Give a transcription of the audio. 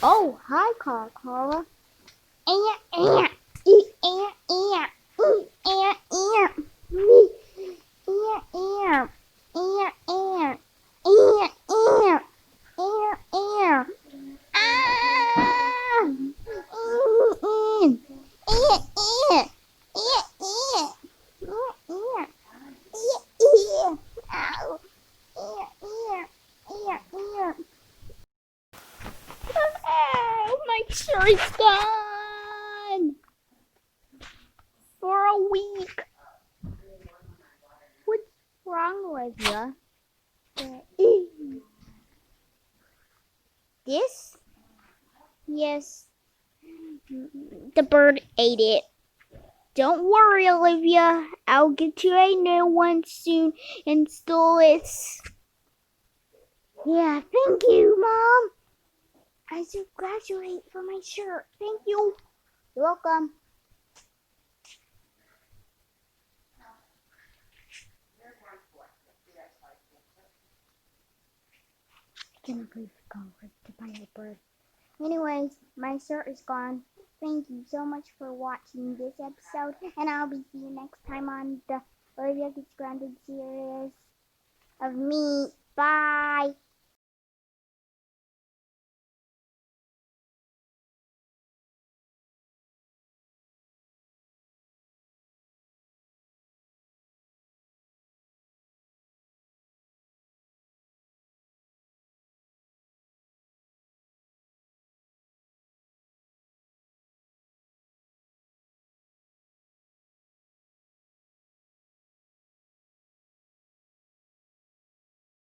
Oh, hi, Carla. Oh, my shirt is gone for a week. What's wrong, Olivia? This? Yes, the bird ate it. Don't worry, Olivia. I'll get you a new one soon and still it's. Yeah, thank you, Mom. I should graduate for my shirt. Thank you. You're welcome. I cannot believe it's gone to find a bird. Anyways, my shirt is gone. Thank you so much for watching this episode, and I'll be see you next time on the Olivia Gets Grounded series of me. Bye.